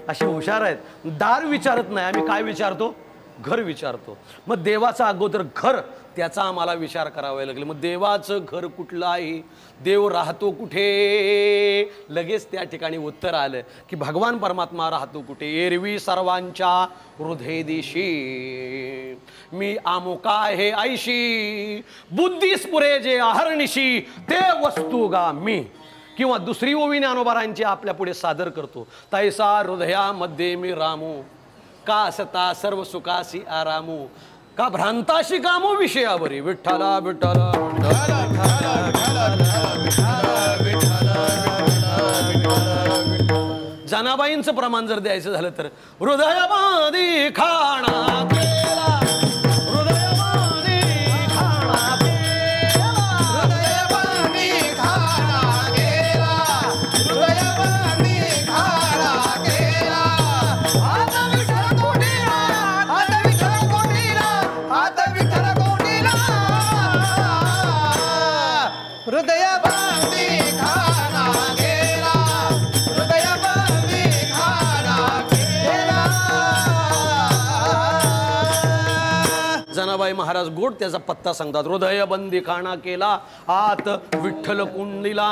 Speaker 3: असे हुशार आहेत. दार विचारत नाही, आम्ही काय विचारतो? घर विचारतो. मग देवाचा अगोदर घर, त्याचा आम्हाला विचार करावा लागेल. मग देवाचं घर कुठलं आहे? देव राहतो कुठे? लगेच त्या ठिकाणी उत्तर आलं की भगवान परमात्मा राहतो कुठे? एरवी सर्वांच्या हृदयदेशी मी आमुका आहे ऐशी, बुद्धीस पुरे जे अहर्निशी ते वस्तू गा मी. किंवा दुसरी ओवी ज्ञानोबारांची आपल्या पुढे सादर करतो. तैसा हृदयामध्ये मी रामू, का असता सर्व सुखासी आरामू, का भ्रांताशी कामो विषयावरी. विठ्ठला विठ्ठला जनाबाईंचं प्रमाण जर द्यायचं झालं तर हृदयामध्ये खाणा केला, हृदयामध्ये खाणा केला,
Speaker 4: हृदयामध्ये खाना गेला, हृदयामध्ये खाना गेला. आता विठ्ठल कोंडीला, आता विठ्ठल कोंडीला, आता विठ्ठल कोंडीला. हृदयामध्ये खाना गेला, हृदयामध्ये खाना गेला.
Speaker 3: जनाबाई महाराज गोड त्याचा पत्ता सांगतात. हृदय बंदी खाणा केला, आत विठ्ठल कुंडीला.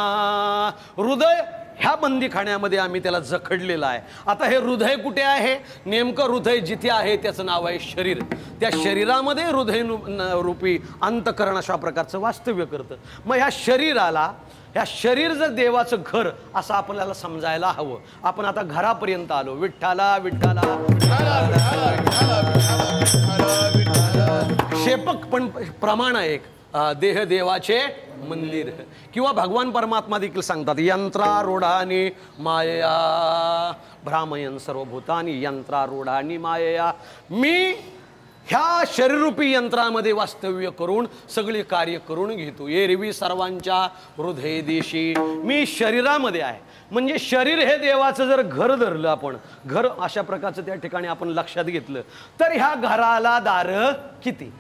Speaker 3: हृदय ह्या बंदीखान्यामध्ये आम्ही त्याला जखडलेला आहे. आता हे हृदय कुठे आहे? नेमकं हृदय जिथे आहे त्याचं नाव आहे शरीर. त्या शरीरामध्ये हृदय रूपी अंतकरण अशा प्रकारचं वास्तव्य करतं. मग ह्या शरीराला, ह्या शरीर जर देवाचं घर असं आपल्याला समजायला हवं. आपण आता घरापर्यंत आलो. विठ्ठला विठ्ठला शेपक पण प्रमाण आहे एक, देह देवाचे मंदिर. किंवा भगवान परमात्मा देखील सांगतात यंत्रारूढानी मायया भ्रामयन सर्वभूतानी यंत्रारूढानी मायया. मी ह्या शरीररूपी यंत्रामध्ये वास्तव्य करून सगळी कार्य करून घेतो. एरवी सर्वांच्या हृदय देशी. मी शरीरामध्ये आहे. म्हणजे शरीर हे देवाचं जर घर धरलं आपण, घर अशा प्रकारचं त्या ठिकाणी आपण लक्षात घेतलं तर ह्या घराला दार किती?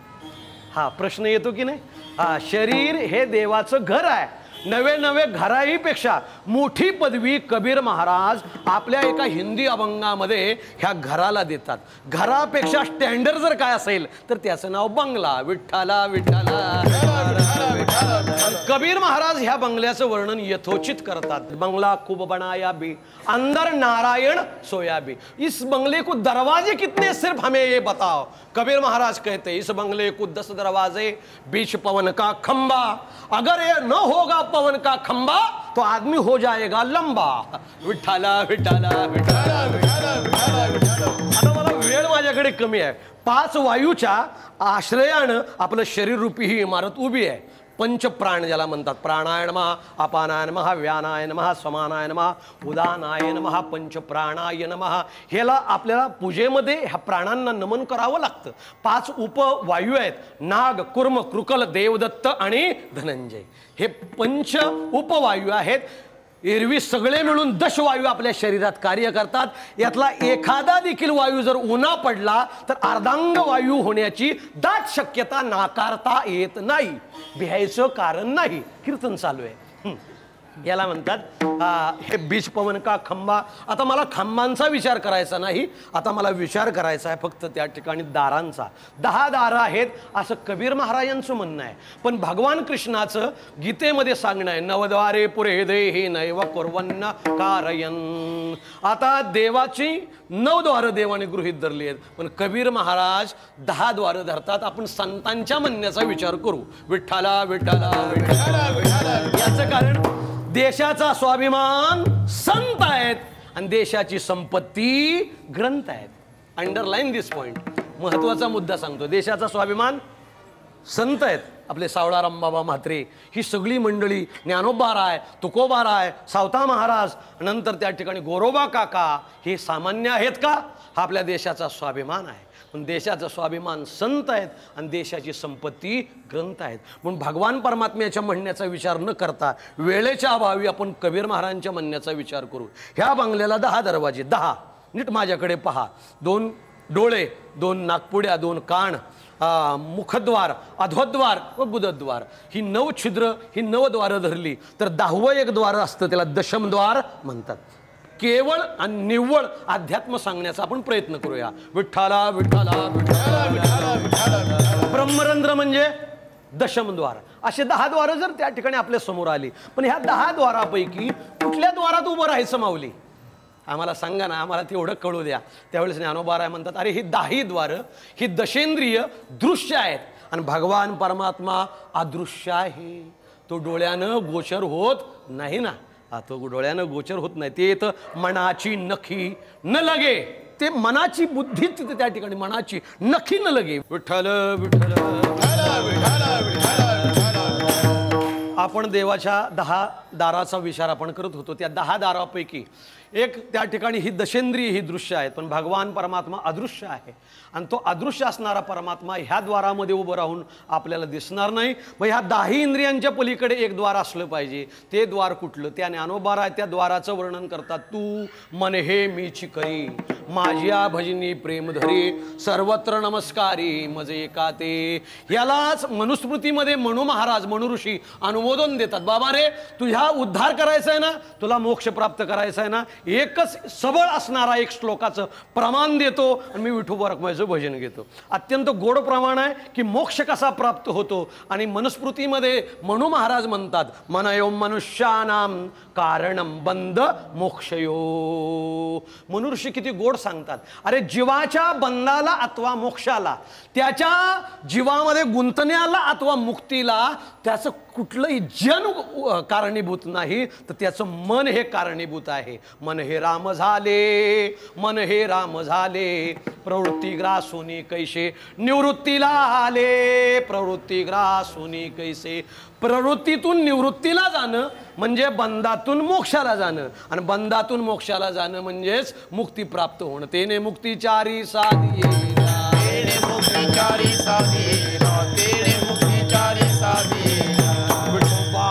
Speaker 3: हा प्रश्न येतो की नाही? हा, शरीर हे देवाचं घर आहे. नवे नवे घराहीपेक्षा मोठी पदवी कबीर महाराज आपल्या एका हिंदी अभंगामध्ये ह्या घराला देतात. घरापेक्षा स्टँडर्ड जर काय असेल तर त्याचं नाव बंगला. विठ्ठला विठ्ठला. कबीर महाराज ह्या बंगल्याचं वर्णन यथोचित करतात. बंगला खूब बनाया भी, अंदर नारायण सोया भी. इस बंगले को दरवाजे कितने सिर्फ हमें ये बताओ. कबीर महाराज कहते इस बंगले को 10 दरवाजे, बीच पवन का खंबा. अगर ये न होगा पवन का खंबा तो आदमी हो जाएगा लंबा. विठ्ठला विठ्ठला विठ्ठला विठ्ठला विठ्ठला. आता मला वेळ माझ्याकडे कमी आहे. 5 वायूच्या आश्रयानं आपलं शरीर रूपी ही इमारत उभी आहे. पंचप्राण ज्याला म्हणतात. प्राणाय नमः, अपानाय नमः, व्यानाय नमः, समानाय नमः, उदानाय नमः, पंचप्राणाय नमः. ह्याला आपल्याला पूजेमध्ये ह्या प्राणांना नमन करावं लागतं. 5 उपवायू आहेत. नाग, कुर्म, कृकल, देवदत्त आणि धनंजय. हे पंच उपवायू आहेत. एरवी सगळे मिळून 10 वायू आपल्या शरीरात कार्य करतात. यातला एखादा देखील वायू जर उन्हा पडला तर अर्धांग वायू होण्याची दाट शक्यता नाकारता येत नाही. भ्यायचं कारण नाही. कीर्तन चालू आहे. याला म्हणतात हे बीज पवन का खंबा. आता मला खांबांचा विचार करायचा नाही. आता मला विचार करायचा आहे फक्त त्या ठिकाणी दारांचा. 10 दारं आहेत असं कबीर महाराजांचं म्हणणं आहे. पण भगवान कृष्णाचं गीतेमध्ये सांगणं आहे नवद्वारे पुरे देहि नैव कुर्वन्न कारयन. आता देवाची 9 द्वारं देवाने गृहीत धरली आहेत. पण कबीर महाराज 10 द्वारं धरतात. आपण संतांच्या म्हणण्याचा विचार करू. विठ्ठला विठ्ठला विठ्ठला विठ्ठला. याचं कारण देशाचा स्वाभिमान संत आहेत आणि देशाची संपत्ती ग्रंथ आहेत. अंडरलाईन दिस पॉइंट. महत्वाचा मुद्दा सांगतो. देशाचा स्वाभिमान संत आहेत. आपले सावळाराम बाबा म्हात्रे ही सगळी मंडळी, ज्ञानोबा राय, तुकोबा राय, सावता महाराज, नंतर त्या ठिकाणी गोरोबा काका, हे सामान्य आहेत का? हा आपल्या देशाचा स्वाभिमान आहे. पण देशाचा स्वाभिमान संत आहेत आणि देशाची संपत्ती ग्रंथ आहेत. म्हणून भगवान परमात्म्याच्या म्हणण्याचा विचार न करता वेळेच्या अभावी आपण कबीर महाराजांच्या म्हणण्याचा विचार करू. ह्या बंगल्याला 10 दरवाजे. 10 नीट माझ्याकडे पहा. 2 डोळे, 2 नाकपुड्या, 2 कान, मुखद्वार, अधोद्वार व गुदद्वार. ही 9 छिद्र, ही 9 द्वारं धरली तर 10वं एक द्वार असतं त्याला दशमद्वार म्हणतात. केवळ आणि निव्वळ अध्यात्म सांगण्याचा आपण प्रयत्न करूया. विठ्ठला विठ्ठला विठ्ठला विठ्ठला विठ्ठला. ब्रह्मरंध्र म्हणजे दशमद्वार. असे 10 द्वार जर त्या ठिकाणी आपल्या समोर आली, पण ह्या 10 द्वारापैकी कुठल्या द्वारात उभं राहायचं माऊली? आम्हाला सांगा ना, आम्हाला तेवढं कळू द्या. त्यावेळेस ज्ञानोबा राय म्हणतात अरे ही 10 द्वारं ही दशेंद्रिय दृश्य आहेत आणि भगवान परमात्मा अदृश्य आहे. तो डोळ्यानं गोचर होत नाही ना. तो डोळ्यानं गोचर होत नाही. ते येतं मनाची नखी न लगे. ते मनाची बुद्धीच तिथे त्या ठिकाणी मनाची नखी न लगे. विठ्ठल विठ्ठल आपण देवाच्या 10 दाराचा विचार आपण करत होतो. त्या 10 दारापैकी एक त्या ठिकाणी ही दशेंद्रिय ही दृश्य आहेत, पण भगवान परमात्मा अदृश्य आहे. आणि तो अदृश्य असणारा परमात्मा ह्या द्वारामध्ये उभं राहून आपल्याला दिसणार नाही. मग ह्या 10 इंद्रियांच्या पलीकडे एक द्वार असलं पाहिजे. ते द्वार कुठलं? त्या ज्ञानोबा त्या द्वाराचं वर्णन करतात. तू मन हे मीची करी, माझ्या भजनी प्रेम धरी, सर्वत्र नमस्कारी मजे का ते. यालाच मनुस्मृतीमध्ये म्हणू महाराज, म्हणू ऋषी अनुमोदन देतात. बाबा रे, तुझ्या उद्धार करायचा आहे ना, तुला मोक्ष प्राप्त करायचा आहे ना, एकच सबळ असणारा एक श्लोकाचं प्रमाण देतो आणि मी विठोबा रखुमाईचं भजन घेतो. अत्यंत गोड प्रमाण आहे की मोक्ष कसा प्राप्त होतो. आणि मनुस्मृतीमध्ये म्हणू महाराज म्हणतात, मनयो मनुष्यानाम कारणम बंध मोक्षयो. मनुष्य किती गोड सांगतात. अरे जीवाच्या बंधाला अथवा मोक्षाला, त्याच्या जीवामध्ये गुंतण्याला अथवा मुक्तीला त्याचं कुठलंही जन कारणीभूत नाही, तर त्याचं मन हे कारणीभूत आहे. मन हे राम झाले, मन हे राम झाले, प्रवृत्ती ग्रासोनी कैसे निवृत्तीला आले, प्रवृत्ती ग्रासोनी कैसे. प्रवृत्तीतून निवृत्तीला जाणं म्हणजे बंधातून मोक्षाला जाणं, आणि बंधातून मोक्षाला जाणं म्हणजेच मुक्ती प्राप्त होणं. तेने मुक्तीचारी साधियेला,
Speaker 4: तेने मुक्तीचारी साधियेला, तेने मुक्तीचारी साधियेला.
Speaker 3: विठोबा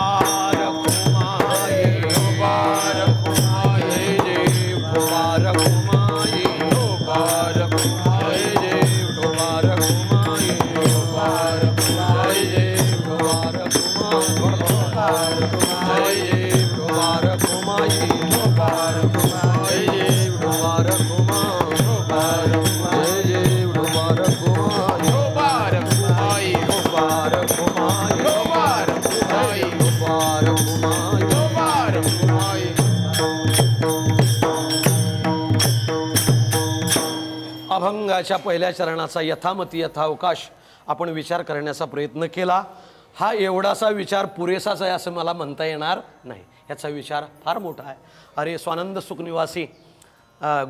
Speaker 3: रखुमाई,
Speaker 4: विठोबा रखुमाई,
Speaker 3: जय विठोबा रखुमाई,
Speaker 4: विठोबा रखुमाई,
Speaker 3: जय विठोबा रखुमाई,
Speaker 4: विठोबा रखुमाई,
Speaker 3: जय विठोबा रखुमाई, जय विठोबा रखुमाई,
Speaker 4: विठोबा रखुमाई,
Speaker 3: जय विठोबा रखुमाई,
Speaker 4: विठोबा रखुमाई,
Speaker 3: जय विठोबा रखुमाई,
Speaker 4: विठोबा रखुमाई,
Speaker 3: विठोबा रखुमाई,
Speaker 4: विठोबा रखुमाई,
Speaker 3: विठोबा रखुमाई.
Speaker 4: विठोबा रखुमाई.
Speaker 3: अभंगाच्या पहिल्या चरणाचा यथामती यथावकाश आपण विचार करण्याचा प्रयत्न केला. हा एवढासा विचार पुरेसाच आहे असं मला म्हणता येणार नाही. याचा विचार फार मोठा आहे. अरे स्वानंद सुखनिवासी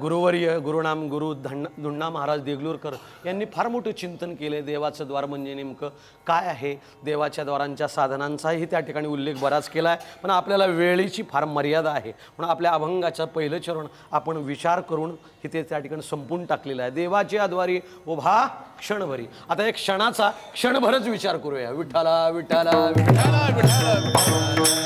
Speaker 3: गुरुवर्य गुरुनाम गुरु धुण्णा महाराज देगलूरकर यांनी फार मोठं चिंतन केले. देवाचं द्वार म्हणजे नेमकं काय आहे, देवाच्या द्वारांच्या साधनांचाही त्या ठिकाणी उल्लेख बराच केला आहे. पण आपल्याला वेळेची फार मर्यादा आहे, म्हणून आपल्या अभंगाचं पहिलं चरण आपण विचार करून इथे त्या ठिकाणी संपून टाकलेलं आहे. देवाच्या द्वारी उभा क्षणभरी. आता एक क्षणाचा क्षणभरच विचार करूया. विठ्ठला विठ्ठला विठ्ठला.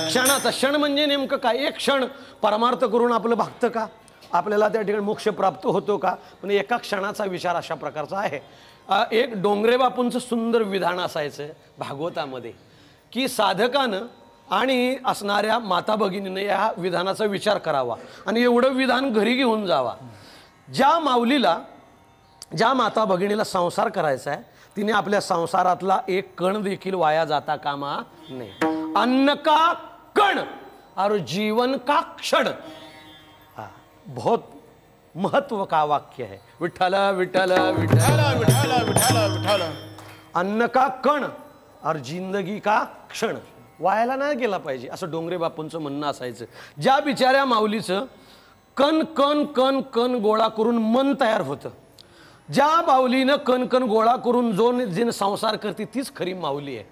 Speaker 3: क्षणाचा क्षण म्हणजे नेमकं काय? एक क्षण परमार्थ करून आपलं भागतं का? आपल्याला त्या ठिकाणी मोक्ष प्राप्त होतो का? पण एका क्षणाचा विचार अशा प्रकारचा आहे. एक डोंगरे बापूंचं सुंदर विधान असायचं भागवतामध्ये की साधकानं आणि असणाऱ्या माता भगिनीनं या विधानाचा विचार करावा आणि एवढं विधान घरी घेऊन जावा. ज्या माऊलीला, ज्या माता भगिनीला संसार करायचा आहे, तिने आपल्या संसारातला एक कण देखील वाया जाता कामा नये. अन्न का कण और जीवन का क्षण. बहुत महत्व का वाक्य है. विठ्ठल विठ्ठल विठ्ठल
Speaker 4: विठ्ठल विठ्ठल विठ्ठल.
Speaker 3: अन्न का कण और जिंदगी का क्षण. वायाला नाही गेला पाहिजे असं डोंगरे बापूंचं म्हणणं असायचं. ज्या बिचाऱ्या माऊलीचं कण कण कण कण गोळा करून मन तयार होतं, ज्या माऊलीनं कण कण गोळा करून जो जिनं संसार करते तीच खरी माऊली आहे.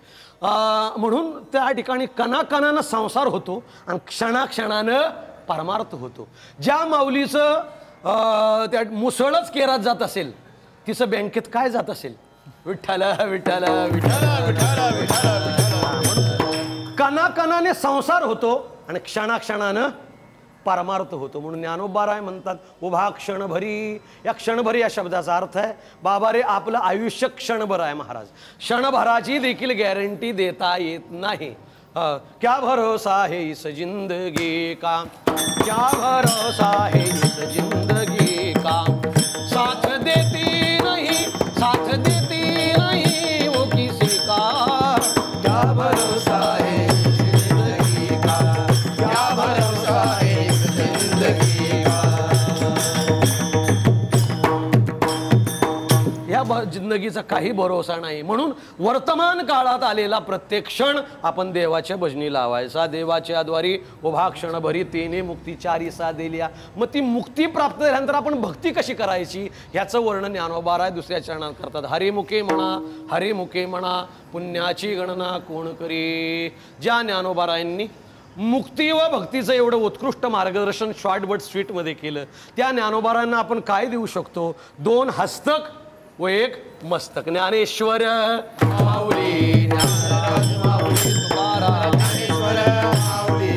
Speaker 3: म्हणून त्या ठिकाणी कणाकणानं संसार होतो आणि क्षणाक्षणानं परमार्थ होतो. ज्या माऊलीचं त्या मुसळच केरात जात असेल, तिचं बँकेत काय जात असेल? विठ्ठल विठ्ठल विठ्ठल
Speaker 4: विठ्ठल विठ्ठल विठ्ठल.
Speaker 3: कणाकणाने संसार होतो आणि क्षणाक्षणानं परमार्थ होतो. म्हणून ज्ञानोबाराय म्हणतात उभा क्षणभरी. या क्षणभरी या शब्दाचा अर्थ आहे बाबा रे आपलं आयुष्य क्षणभर आहे महाराज. क्षणभराची देखील गॅरंटी देता येत नाही. क्या भरोसा है इस जिंदगी का, क्या भरोसा है इस जिंदगी का, साथ देती नहीं, साथ देती नहीं वो किसी का. क्या भरोसा है इस जिंदगी का, क्या भरोसा है इस जिंदगी का. या जिंदगीचा काही भरोसा नाही. म्हणून वर्तमान काळात आलेला प्रत्येक क्षण आपण देवाच्या भजनी लावायचा. देवाच्या द्वारी उभा क्षणभरी तेने मुक्ती चारी साधेल्या. मग ती मुक्ती प्राप्त झाल्यानंतर आपण भक्ती कशी करायची ह्याचं वर्णन ज्ञानोबा दुसऱ्या चरणात करतात. हरिमुखे म्हणा, हरिमुखे म्हणा, पुण्याची गणना कोण करी. ज्या ज्ञानोबारायांनी मुक्ती व भक्तीचं एवढं उत्कृष्ट मार्गदर्शन शॉर्ट बट स्वीट मध्ये केलं, त्या ज्ञानोबारांना आपण काय देऊ शकतो? 2 हस्तक व 1 मस्तक. ज्ञानेश्वर माऊली, ज्ञानराज माऊली तुकाराम, ज्ञानेश्वर माऊली,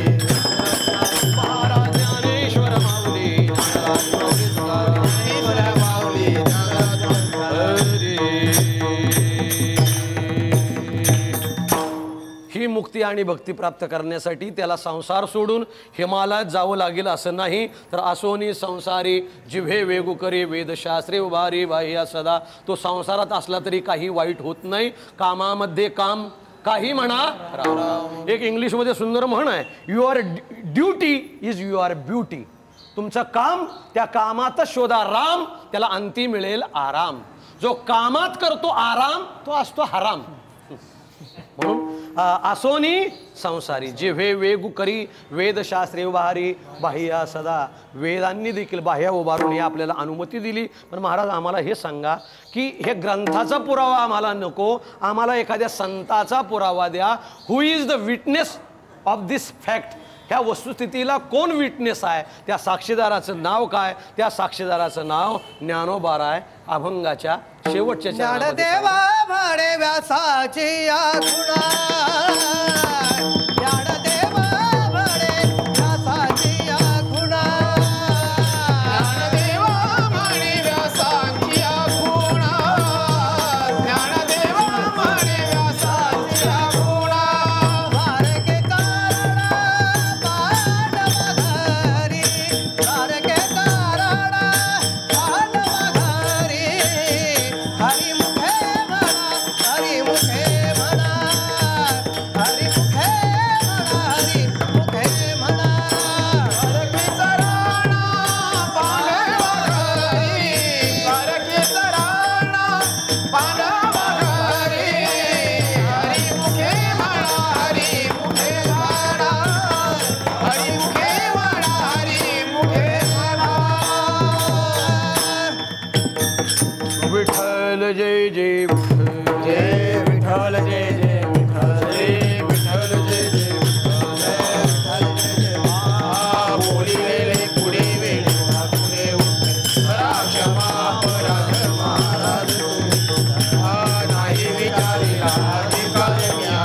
Speaker 3: ज्ञानेश्वर माऊली, ज्ञानराज माऊली तुकाराम, ज्ञानेश्वर माऊली, ज्ञानराज माऊली. ही मुक्ती आणि भक्ती प्राप्त करण्यासाठी त्याला संसार सोडून हिमालयात जावं लागेल असं नाही. तर असोनी संसारी जिव्हे वेगू करे वेदशास्त्रे उभारी बाह्या सदा. तो संसारात असला तरी काही वाईट होत नाही. कामामध्ये काम काही म्हणा राम. एक इंग्लिशमध्ये सुंदर म्हण आहे, your duty is your beauty. तुमचं काम, त्या कामातच शोधा राम, त्याला अंती मिळेल आराम. जो कामात करतो आराम तो असतो हराम. म्हणून आसोनी संसारी जिव्हे वेगू करी वेदशास्त्रे उभारी बाह्या सदा. वेदांनी देखील बाह्या उभारून हे आपल्याला अनुमती दिली. पण महाराज आम्हाला हे सांगा की हे ग्रंथाचा पुरावा आम्हाला नको, आम्हाला एखाद्या संताचा पुरावा द्या. Who is the witness of this fact. ह्या वस्तुस्थितीला कोण विटनेस आहे? त्या साक्षीदाराचं नाव काय? त्या साक्षीदाराचं नाव ज्ञानोबाराय. अभंगाच्या शेवटच्या
Speaker 5: ज्ञानदेवा म्हणे व्यासाची आखुणा, ज्ञानदेवा म्हणे व्यासाची आखुणा,
Speaker 4: ज्ञानदेवा म्हणे व्यासाची आखुणा, ज्ञानदेवा म्हणे व्यासाची आखुणा.
Speaker 5: बारके कारण पांडव घरी, बारके कारण पांडव घरी. हरिमुखे म्हणा, हरिमुखे म्हणा, हरिमुखे म्हणा, हरिमुखे म्हणा.
Speaker 4: परकीचा राणा पांडव घरी, परकीचा राणा पांडव घरी. हरिमुखे म्हणा, हरिमुखे म्हणा, हरिमुखे म्हणा, हरिमुखे म्हणा.
Speaker 3: विठ्ठल जय जय विठ्ठल,
Speaker 4: जय विठ्ठल, जय जय विठ्ठल, जय विठ्ठल, जय जय विठ्ठल, जय विठ्ठल, जय जय. बोली वेळे पुढे वेळे पुढे क्षमा अपराध महाराज तुम्ही. नाही विचारिला अधिकार म्या.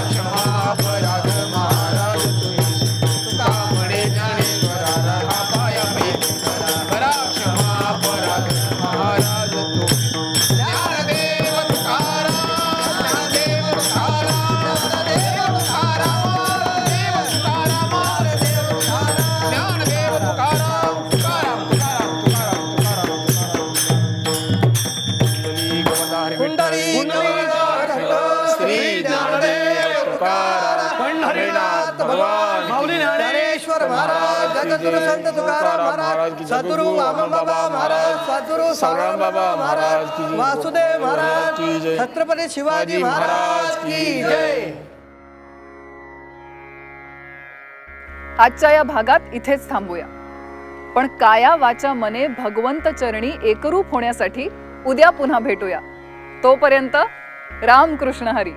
Speaker 4: क्षमा अपराध महाराज तुम्ही. तुका म्हणे ज्ञानेश्वरा हा पाया मी. क्षमा अपराध महाराज तुम्ही. ज्ञानदेव तुकाराम, ज्ञानदेव तुकाराम, ज्ञानदेव तुकाराम, देव तुकाराम, देव तुकाराम, ज्ञानदेव तुकाराम, तुकाराम, तुकाराम, तुकाराम, तुकाराम.
Speaker 5: कुंडली
Speaker 4: श्री ज्ञानदेव तुकाराम पंढरीनाथ भगवान
Speaker 3: माऊली
Speaker 5: ज्ञानेश्वर महाराज, जगद्गुरु संत तुकाराम महाराज, सद्गुरु वामनबाबा महाराज, सद्गुरु सावळण बाबा महाराज, वासुदेव महाराज
Speaker 4: की जय.
Speaker 5: छत्रपती शिवाजी महाराज की जय.
Speaker 2: आजच्या या भागात इथेच थांबूया. पण काया वाचा मने भगवंत चरणी एकरूप होण्यासाठी उद्या पुन्हा भेटूया. तोपर्यंत रामकृष्ण हरी.